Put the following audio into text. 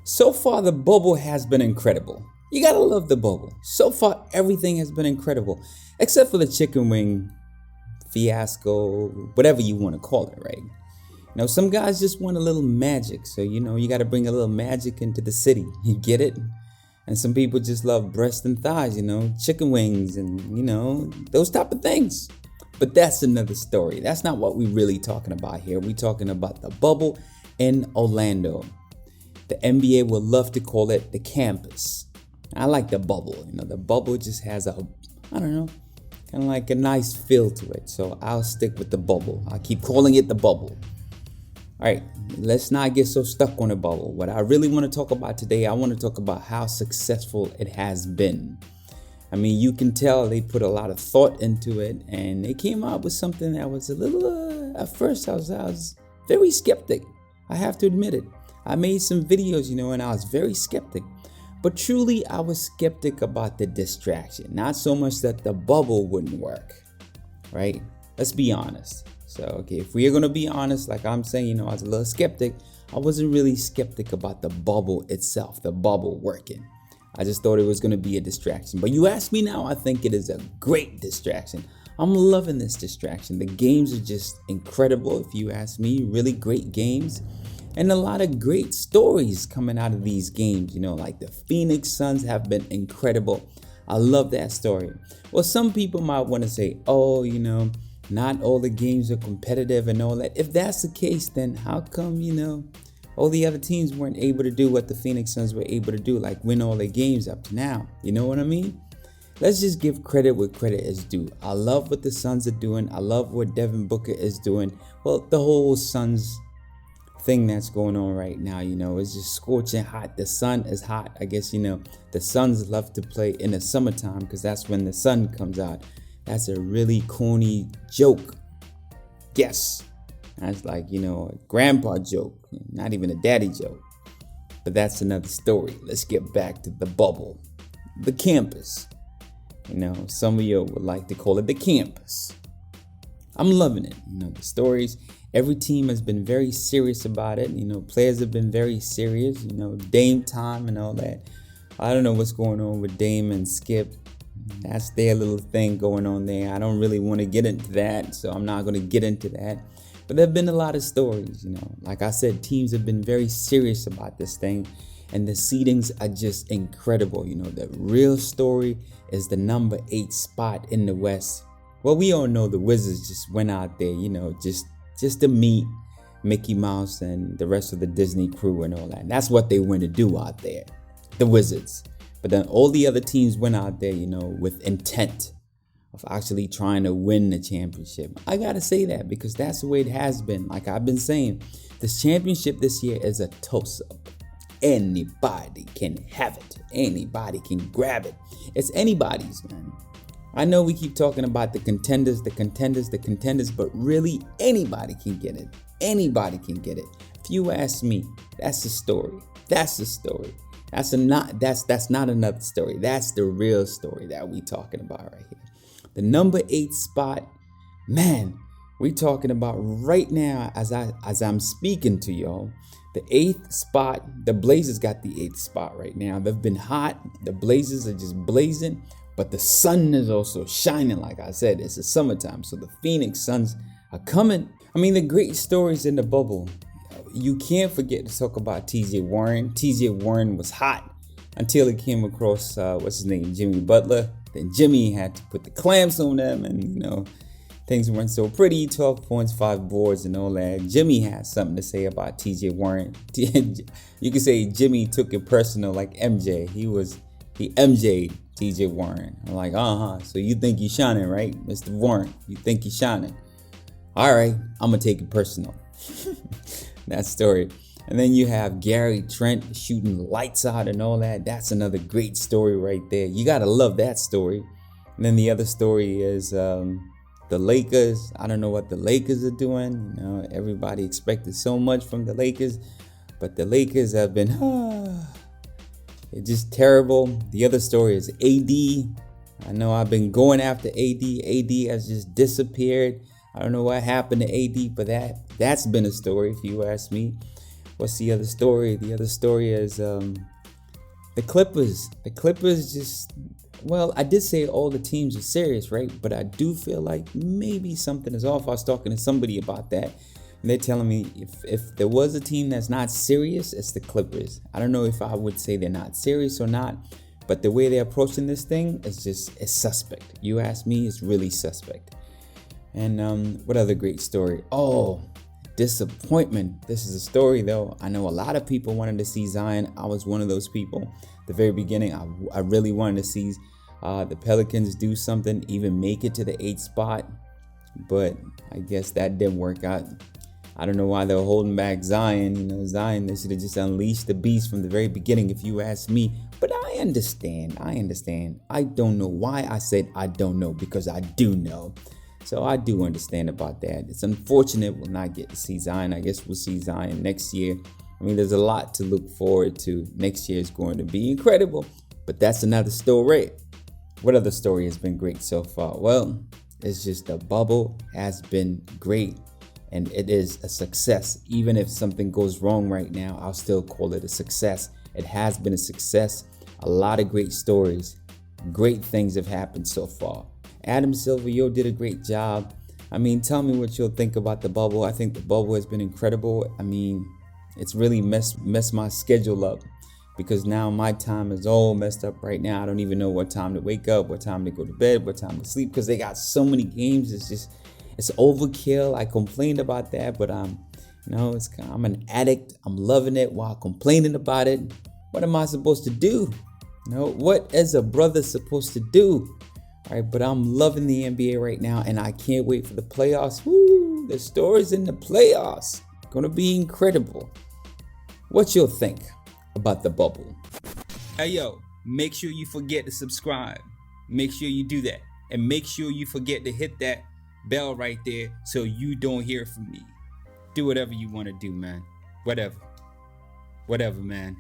So far, the bubble has been incredible. You gotta love the bubble. So far, everything has been incredible, except for the chicken wing fiasco, whatever you want to call it, right? Some guys just want a little magic, so you gotta bring a little magic into the city. You get it? And some people just love breast and thighs, chicken wings and, those type of things. But that's another story. That's not what we're really talking about here. We're talking about the bubble in Orlando. The NBA would love to call it the campus. I like the bubble. The bubble just has kind of like a nice feel to it. So I'll stick with the bubble. I'll keep calling it the bubble. All right, let's not get so stuck on the bubble. What I really want to talk about today, I want to talk about how successful it has been. I mean, you can tell they put a lot of thought into it, and they came out with something that was a little, at first I was very skeptic. I have to admit it. I made some videos, and I was very skeptic. But truly, I was skeptic about the distraction. Not so much that the bubble wouldn't work, right? Let's be honest. So, okay, if we are going to be honest, like I'm saying, I was a little skeptic. I wasn't really skeptic about the bubble itself, the bubble working. I just thought it was going to be a distraction. But you ask me now, I think it is a great distraction. I'm loving this distraction. The games are just incredible, if you ask me. Really great games. And a lot of great stories coming out of these games. Like the Phoenix Suns have been incredible. I love that story. Well, some people might want to say, not all the games are competitive and all that. If that's the case, then how come, all the other teams weren't able to do what the Phoenix Suns were able to do, like win all their games up to now? You know what I mean? Let's just give credit where credit is due. I love what the Suns are doing. I love what Devin Booker is doing. Well, the whole Suns thing that's going on right now, it's just scorching hot. The sun is hot. I guess, the Suns love to play in the summertime because that's when the sun comes out. That's a really corny joke. Yes. That's like, a grandpa joke, not even a daddy joke. But that's another story. Let's get back to the bubble, the campus. Some of you would like to call it the campus. I'm loving it. The stories, every team has been very serious about it. Players have been very serious, Dame time and all that. I don't know what's going on with Dame and Skip. That's their little thing going on there. I don't really want to get into that, so I'm not going to get into that. But there have been a lot of stories, Like I said, teams have been very serious about this thing, and the seedings are just incredible. The real story is the number 8 spot in the West. Well, we all know the Wizards just went out there, just to meet Mickey Mouse and the rest of the Disney crew and all that. That's what they went to do out there, the Wizards. But then all the other teams went out there, with intent of actually trying to win the championship. I gotta say that because that's the way it has been. Like I've been saying, this championship this year is a toss-up. Anybody can have it. Anybody can grab it. It's anybody's, man. I know we keep talking about the contenders, but really anybody can get it. Anybody can get it. If you ask me, that's the story. That's the story. That's not another story. That's the real story that we talking about right here. The number 8 spot, man, we talking about right now as I'm speaking to y'all. The 8th spot, the Blazers got the 8th spot right now. They've been hot. The Blazers are just blazing, but the sun is also shining. Like I said, it's the summertime, so the Phoenix Suns are coming. I mean, the great stories in the bubble. You can't forget to talk about T.J. Warren. T.J. Warren was hot until he came across, Jimmy Butler. Then Jimmy had to put the clamps on them and, things weren't so pretty. 12 points, 5 boards and all that. Jimmy had something to say about T.J. Warren. You could say Jimmy took it personal like MJ. He MJ'd T.J. Warren. I'm like, so you think you're shining, right, Mr. Warren? You think you're shining? All right, I'm going to take it personal. That story. And then you have Gary Trent shooting lights out and all that. That's another great story right there. You got to love that story. And then the other story is the Lakers. I don't know what the Lakers are doing. Everybody expected so much from the Lakers. But the Lakers have been, it's just terrible. The other story is AD. I know I've been going after AD. AD has just disappeared. I don't know what happened to AD, but that's been a story if you ask me. What's the other story? The other story is the Clippers. The Clippers just, well, I did say all the teams are serious, right? But I do feel like maybe something is off. I was talking to somebody about that, and they're telling me if there was a team that's not serious, it's the Clippers. I don't know if I would say they're not serious or not, but the way they're approaching this thing is just, it's suspect. You ask me, it's really suspect. And what other great story? Oh, disappointment. This is a story though. I know a lot of people wanted to see Zion. I was one of those people. At the very beginning, I really wanted to see the Pelicans do something, even make it to the 8th spot. But I guess that didn't work out. I don't know why they were holding back Zion. Zion, they should have just unleashed the beast from the very beginning, if you ask me. But I understand. I don't know why I said I don't know, because I do know. So I do understand about that. It's unfortunate we'll not get to see Zion. I guess we'll see Zion next year. I mean, there's a lot to look forward to. Next year is going to be incredible, but that's another story. What other story has been great so far? Well, it's just the bubble has been great, and it is a success. Even if something goes wrong right now, I'll still call it a success. It has been a success. A lot of great stories. Great things have happened so far. Adam Silver, you did a great job. I mean, tell me what you'll think about the bubble. I think the bubble has been incredible. I mean, it's really messed my schedule up, because now my time is all messed up right now. I don't even know what time to wake up, what time to go to bed, what time to sleep, because they got so many games. It's overkill. I complained about that, but I'm an addict. I'm loving it while complaining about it. What am I supposed to do? What is a brother supposed to do? All right, but I'm loving the NBA right now, and I can't wait for the playoffs. Woo! The stories in the playoffs gonna be incredible. What you'll think about the bubble? Hey yo, make sure you forget to subscribe. Make sure you do that, and make sure you forget to hit that bell right there so you don't hear from me. Do whatever you want to do, man. Whatever, man.